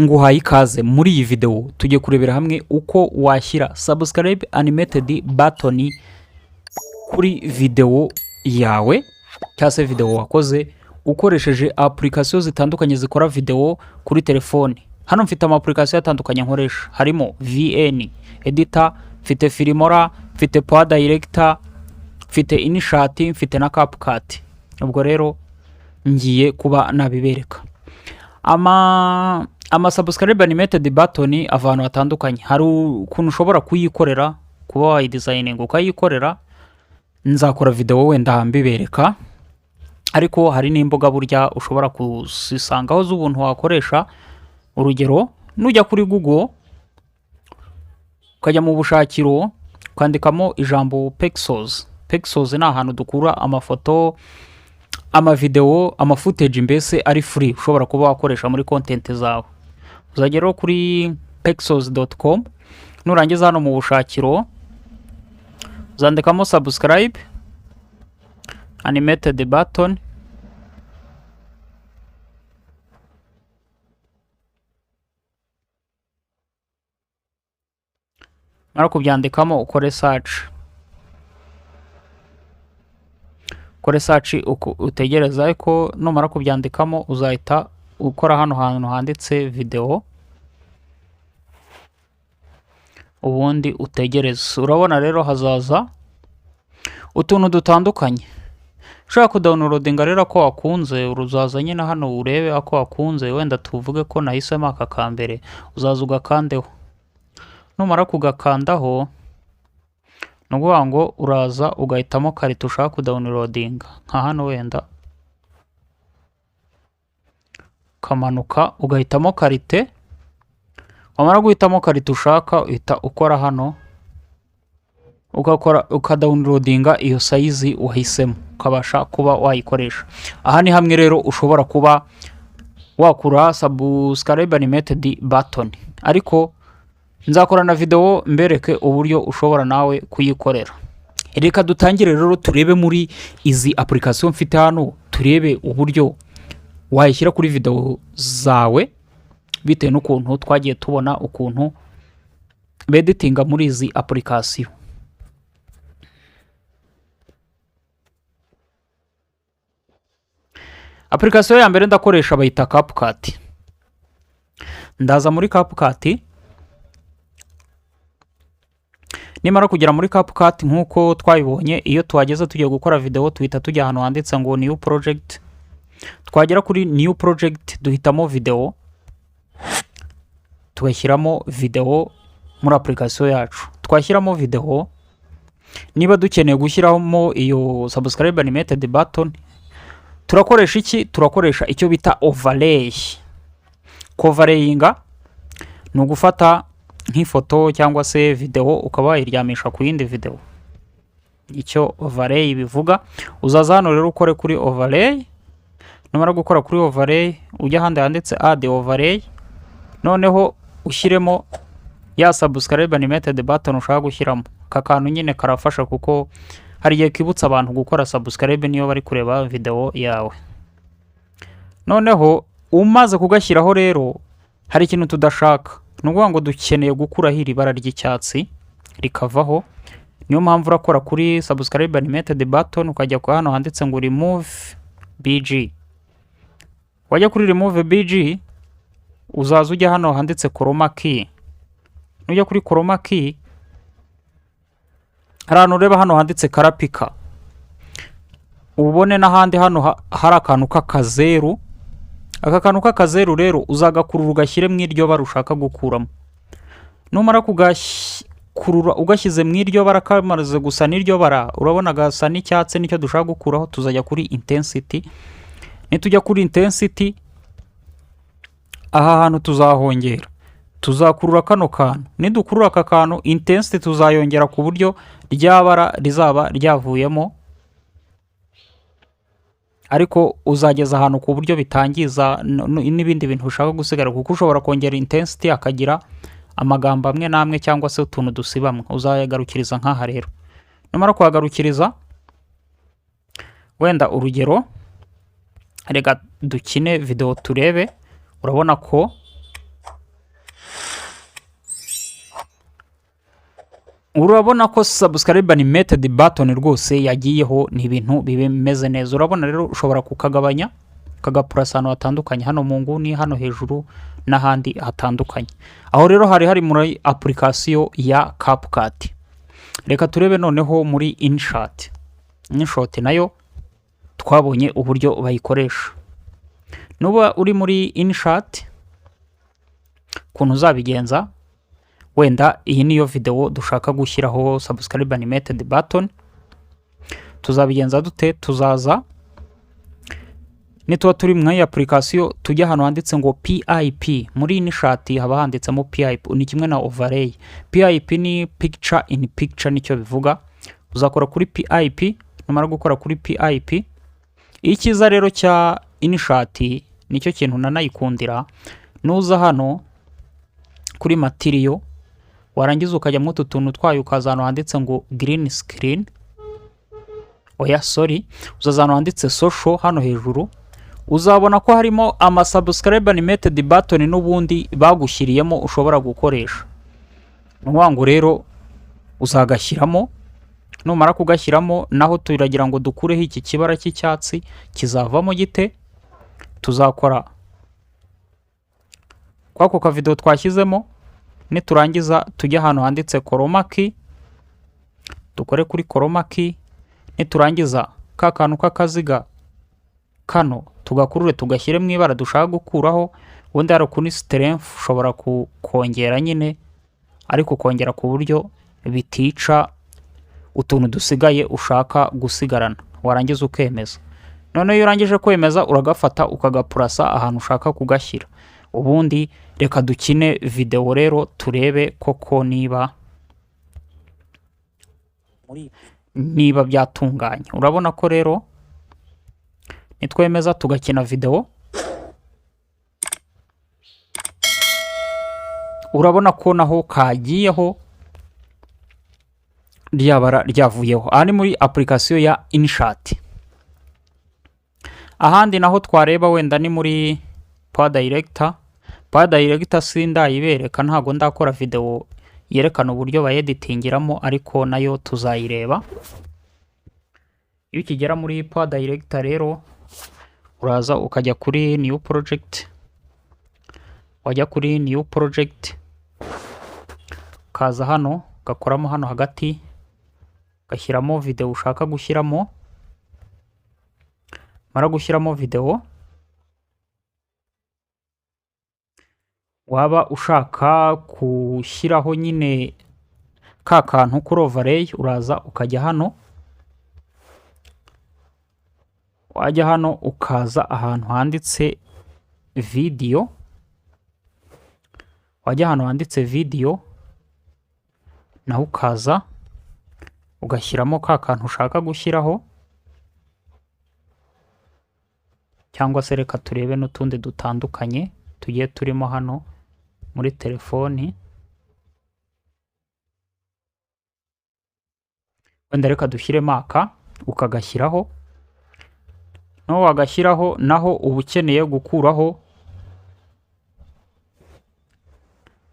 nguhaye ikaze muri iyi video tujye kurebera hamwe uko washyira subscribe animated button kuri video yawe cyangwa se video wakoze ukoresheje application zitandukanye zikora video kuri telefone. Hano mfite ama application atandukanye nkoresha, harimo VN editor, mfite Filmora, mfite Power Director, mfite InShot, mfite na CapCut. Ubwo rero ngiye kuba nabibereka ama subscribe animated button avantu atandukanye. Hari ukuntu ushobora kuyikorera, kuba wayidesigning ukayikorera, nzakora video wenda mbibereka. Ariko hari n'imboga burya ushobora kuzisangaho z'ubuntu wakoresha. Urugero, nujya kuri Google ukajya mu bushakiro ukandikamo ijambo pixels. Pixels ni ahantu dukura amafoto, ama video, ama footage mbese ari free ushobora kuba wakoresha muri content zawe. Uzagera kuri pixels.com, nurangiza hano mu bushakiro uzandikamo subscribe animated button. Mara kubyandikamo ukore search. Kore search utegereza ko numara kubyandikamo uzahita ukora hano hantu handitse video, ubundi utegereza. Urabona rero hazaza utuntu dutandukanye. Ushaka kudownloadinga rero ko wakunze, uruzaza nyine hano urebe ako wakunze. Wenda tuvuge ko nahisemo aka kambere, uzaza ugakandeho. Numara kugakandaho nuguha ngo uraza ugahitamo karite ushaka kudownloadinga. Nka hano wenda kamanuka ugahitamo karite. Wamara guhitamo karite ushaka uhita ukora hano ukadownloadinga iyo size wahisemo, ukabasha kuba wayikoresha. Aha ni hamwe rero ushobora kuba wakura subscribe animated button. Ariko nzakora na video mbereke uburyo ushobora nawe kuyikorera. Reka dutangire rero turebe muri izi application mfite hano, turebe uburyo wayishyira kuri video zawe bitewe n'ukuntu twagiye tubona ukuntu beditinga muri izi application. Application ya mbere ndakoresha bayita CapCut. Ndaza muri CapCut. Nimara kugera muri CapCut nkuko twabibonye, iyo tuhageze tugiye gukora video tuhita tujya hano handitse ngo new project. Twagera kuri new project duhitamo video, tugashyiramo video muri application yacu. Twashyiramo video, niba dukeneye gushyiramo iyo subscribe animated button, turakoresha iki? Turakoresha icyo bita overlay. Overlayinga ni ugufata nk'ifoto cyangwa se video ukaba wayiryamisha ku yindi video. Icyo overlay bivuga. Uzaza hano rero ukore kuri overlay. Numara gukora kuri overlay ujya handi handitse add overlay, noneho ushyiremo ya subscribe animated button ushaka gushyiramo. Kakantu nyine karafasha kuko hari igihe kibutsa abantu gukora subscribe niyo bari kureba video yawe. Noneho umaze kugashyiraho rero hari ikintu tudashaka. Nuguha ngo dukeneye gukuraho iri bara ry'icyatsi rikavaho. Niyo mpamvu urakora kuri subscribe animated button ukajya kwa hano handitse ngo remove BG. Wajya kuri remove BG uzaza ujya hano handitse chroma key. Nujya kuri chroma key harano ureba hano handitse color picker. Ubone n'ahandi hano hari akantu k'akazeru. Aka kantu k'akazeru rero uzagakurura ugashyire mu iryo bara ushaka gukuramo. Numara kugakurura ugashyize mu iryo bara kamaze gusa n'iryo bara, urabona gasa n'icyatsi nicyo dushaka gukuraho. Tuzajya kuri intensity. Nitujya kuri intensity, aha hantu tuzahongera, tuzakurura kano kantu. Nidukurura aka kantu, intensity tuzayongera ku buryo ryabara rizaba ryavuyemo. Ariko uzageza ahantu ku buryo bitangiza n'ibindi bintu ushaka gusigara, kuko ushobora kongera intensity akagira amagambo amwe namwe cyangwa se utuntu dusibamwe. Uzayagarukiriza nk'aha rero. Numara kuhagarukiriza, wenda urugero reka dukine video turebe. Urabona ko urabona ko subscribe animated button rwose yagiyeho, ni ibintu bimeze neza. Urabona rero ushobora kukagabanya ukagapurasa ahantu hatandukanye, hano mu nguni, hano hejuru n'ahandi hatandukanye. Aho rero hari muri application ya CapCut. Reka turebe noneho muri InShot. InShot nayo twabonye uburyo bayikoresha. Nuba uri muri InShot kuntu uzabigenza, wenda iyi niyo video dushaka gushyiraho subscribe animated button, tuzabigenza dute? Tuzaza nituba turi mu application tujya hano handitse ngo PIP. Muri InShot haba handitsemo PIP, ni kimwe na overlay. PIP ni picture in picture, nicyo bivuga. Uzakora kuri PIP, numara gukora kuri PIP. Ikiza rero cya InShot nicyo kintu nanayikundira, nuza hano kuri material, warangiza ukajya mu tuntu twayo, ukazana handitse ngo green screen. Oya sorry, uzazana handitse social hano hejuru, uzabona ko harimo ama subscribe animated button n'ubundi bagushyiriyemo ushobora gukoresha. Nuwangu rero uzagashyiramo, numara kugashyiramo naho turagira ngo dukureho iki kibara cy'icyatsi, kizavamo gite? Tuzakora kwako ka video twashyizemo, niturangiza tujya hano handitse chroma key, dukore kuri chroma key. Niturangiza ka kantu k'akaziga kano tugakurure tugashyire mu ibara dushaka gukuraho, ubundi hari kuri strength ushobora kongera nyine, ariko kongera ku buryo bitica utuntu dusigaye ushaka gusigarana. Warangiza ukemeza. None iyo urangije kwemeza uragafata ukagapurasa ahantu ushaka kugashyira. Ubundi reka dukine video rero turebe koko niba byatunganye. Urabona ko rero nitwemeza tugakina video, urabona ko naho kagiyeho ryabara ryavuyeho. Aha ni muri application ya InShot. Ahandi naho twareba wenda ni muri Power Director. Power Director sindayibereka, ntago ndakora video yerekana uburyo bayeditingiramo, ariko nayo tuzayireba. Iyo ukigera muri Power Director rero uraza ukajya kuri new project, wajya kuri new project, kaza hano gakoramo hano hagati, gashyiramo video ushaka gushyiramo. Mara gushyiramo video, waba ushaka gushyiraho nyine ka kantu kuri overlay, uraza ukajya hano, wajya hano ukaza ahantu handitse video, wajya hano handitse video, naho ukaza ugashyiramo ka kantu ushaka gushyiraho, cyangwa se reka turebe n'utundi dutandukanye tugiye turimo hano muri telefoni. Wenda reka dushyiremo aka, ukagashyiraho. No wagashyiraho naho uba ukeneye gukuraho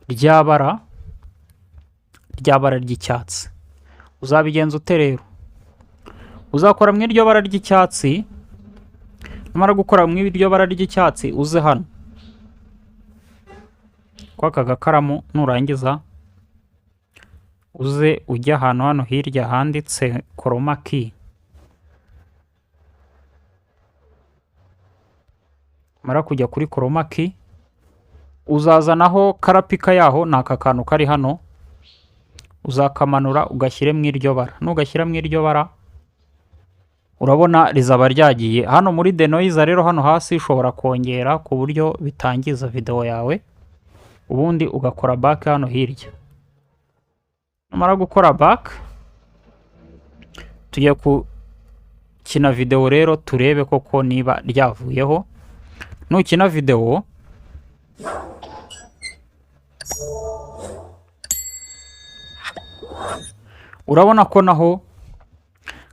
ryabara ry'icyatsi. Uzabigenza ute rero? Uzakora mu iryo bara ry'icyatsi, namara gukora mu iryo bara ry'icyatsi uze hano kwaka gakaramu, nurangiza uze ujya ahantu hano hirya handitse chroma key. Mara kujya kuri chroma key, uzazanaho karapika yaho, ni aka kantu kari hano, uzakamanura ugashyire mu iryo bara. Nugashyira mu iryo bara, urabona rizaba ryagiye. Hano muri denoiser rero hano hasi ushobora kongera ku buryo bitangiza video yawe, ubundi ugakora back hano hirya. Numara gukora back, tugiye kina video rero turebe koko niba ryavuyeho. Nukina video, urabona ko naho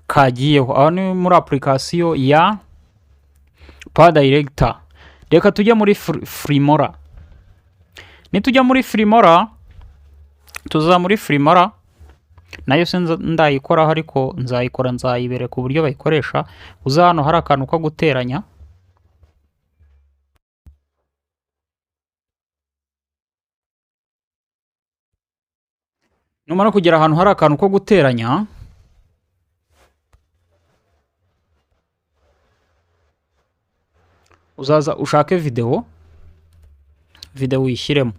kagiyeho. Aho ni muri application ya Power Director. Reka tujye muri Filmora. Nitujya muri Filmora, tuza muri Filmora, nayo ndayikoraho, ariko nzayikora nzayibereka uburyo bayikoresha. uza hano hari akantu ko guteranya, numara kugera ahantu hari akantu ko guteranya, uzaza ushake video uyishyiremo.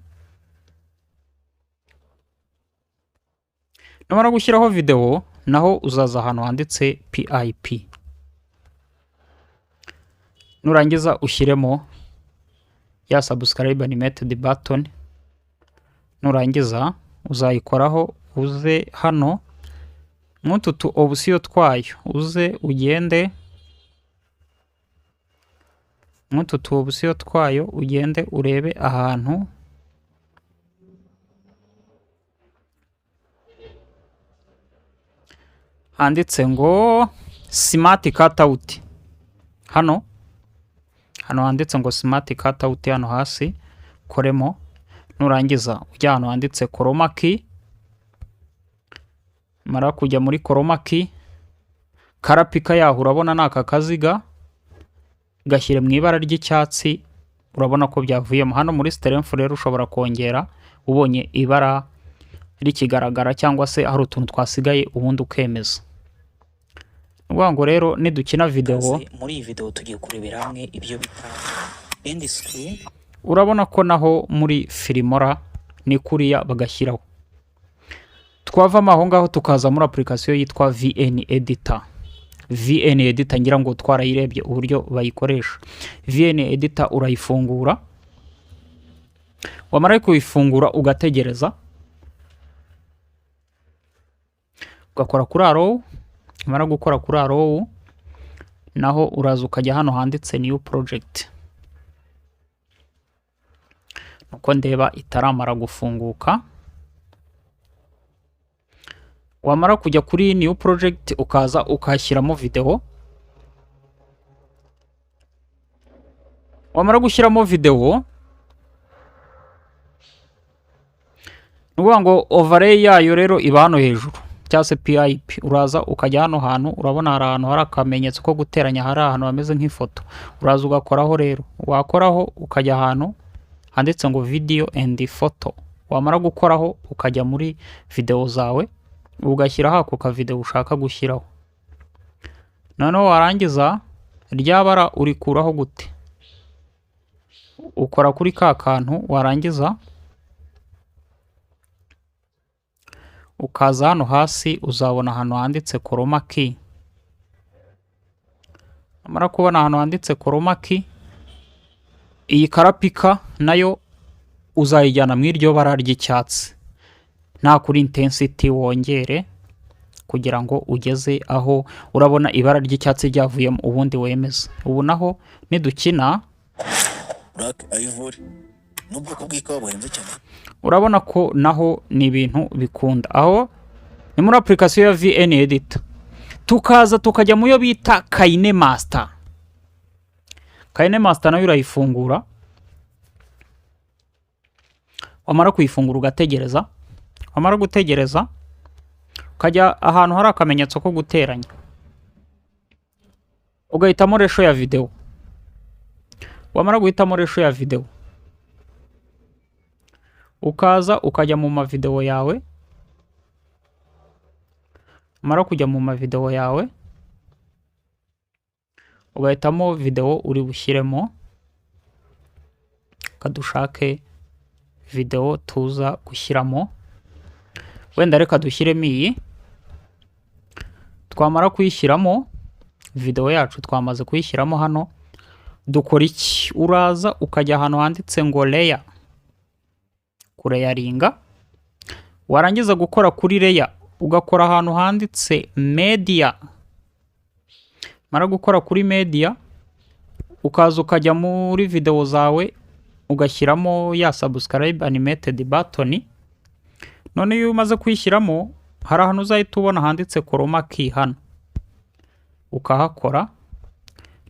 numara gushyiraho video, naho uzaza ahantu handitse PIP, nurangiza ushyiremo ya subscribe animated button, nurangiza uzayikoraho, uze hano mutu tu option twayo, uze ugende mutu tu option twayo, ugende urebe ahantu handitse ngo smart cutout. hano handitse ngo smart cutout, hano hasi koremo, nurangiza ujya hano handitse chroma key, mara kujya muri chroma key, karapika yaho urabona naka kaziga gashyire mu ibara ry'icyatsi, urabona ko byavuyemo. hano muri strength rero ushobora kongera ubonye ibara rikigaragara, cyangwa se hari utuntu twasigaye ubundi ukemeza. ngo rero nidukina video, muri iyi video tugiye kurebera hamwe ibyo bita end screen. urabona ko naho muri Filmora ni kuriya bagashyiraho. twavamo aho ngaho tukaza muri application yitwa VN Editor. VN Editor ngira ngo twarayirebye uburyo bayikoresha. VN Editor urayifungura, wamara kuyifungura ugategereza, ugakora kuri arrow. mara gukora kuri arrow, naho uraza ukajya hano handitse new project. nuko ndeba itaramara gufunguka, wamara kujya kuri new project ukaza ukashyiramo video. wamara gushyiramo video, nuvuga ngo overlay yayo rero iba hano hejuru, cyangwa se PIP. uraza ukajya hano hantu, urabona hari ahantu hari akamenyetso ko guteranya, hari ahantu hameze nk'ifoto, uraza ugakoraho. rero wakoraho ukajya ahantu handitse ngo video and photo, wamara gukoraho ukajya muri video zawe, ugashyiraho ako ka video ushaka gushyiraho. noneho warangiza ryabara urikuraho gute, ukora kuri ka kantu, warangiza ukaza hano hasi, uzabona ahantu handitse chroma key. amara kubona ahantu handitse chroma key, iyi karapika nayo uzayijyana mu iryo bara ry'icyatsi, nta kuri intensity wongere, kugira ngo ugeze aho urabona ibara ry'icyatsi ryavuyemo, ubundi wemeza. ubu naho nidukina, Black Ivory n'ubwoko bw'ikawa buhenze cyane, urabona ko naho ni ibintu bikunda. aho ni muri application ya VN Editor. tukaza tukajya mu yo bita KineMaster. KineMaster nayo urayifungura, wamara kuyifungura ugategereza. wamara gutegereza ukajya ahantu hari akamenyetso ko guteranya, ugahitamo ratio ya video. wamara guhitamo ratio ya video, ukaza ukajya mu mavideo yawe. mara kujya mu mavideo yawe, ugahitamo video uri bushyiremo. kadushake video tuza gushyiramo, wenda reka dushyiremo iyi. twamara kuyishyiramo video yacu, twamaze kuyishyiramo hano, dukora iki? uraza ukajya ahantu handitse ngo layer, kureyaringa. warangiza gukora kuri layer, ugakora ahantu handitse media. mara gukora kuri media, ukaza ukajya muri video zawe, ugashyiramo ya subscribe animated button. none iyo umaze kuyishyiramo, hari ahantu uzahita ubona handitse chroma key hano, ukahakora.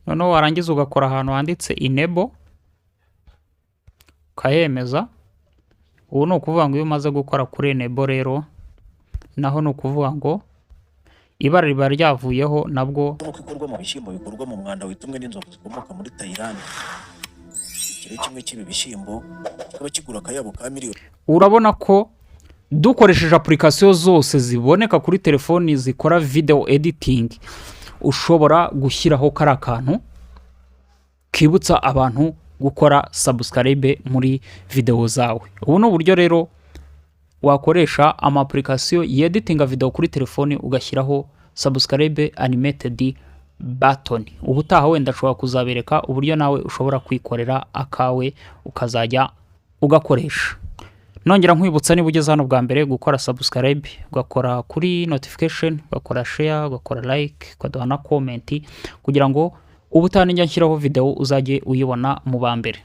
noneho warangiza ugakora ahantu handitse enable, ukayemeza. ubu ni ukuvuga ngo iyo umaze gukora kuri enable rero naho ni ukuvuga ngo ibara riba ryavuyeho nabwo nuko ikorwa mu bishyimbo bikorwa mu mwanda witumwe n'inzovu zikomoka muri Thailand. Ikiro kimwe cy'ibi bishyimbo kikaba kigura akayabo ka miliyoni. urabona ko dukoresheje application zose ziboneka kuri telefoni zikora video editing ushobora gushyiraho kari akantu kibutsa abantu gukora subscribe muri video zawe. Ubu ni uburyo rero wakoresha ama application yeditinga video kuri telefoni ugashyiraho subscribe animated button. Ubutaha wenda ashobora kuzabereka uburyo nawe ushobora kwikorera akawe ukazajya ugakoresha. Nongera nkwibutsa niba ugeze hano bwa mbere gukora subscribe, ugakora kuri notification, ugakora share, ugakora like, ukaduha na comment kugira ngo ubutaha njya nshyiraho video uzajye uyibona mu ba mbere.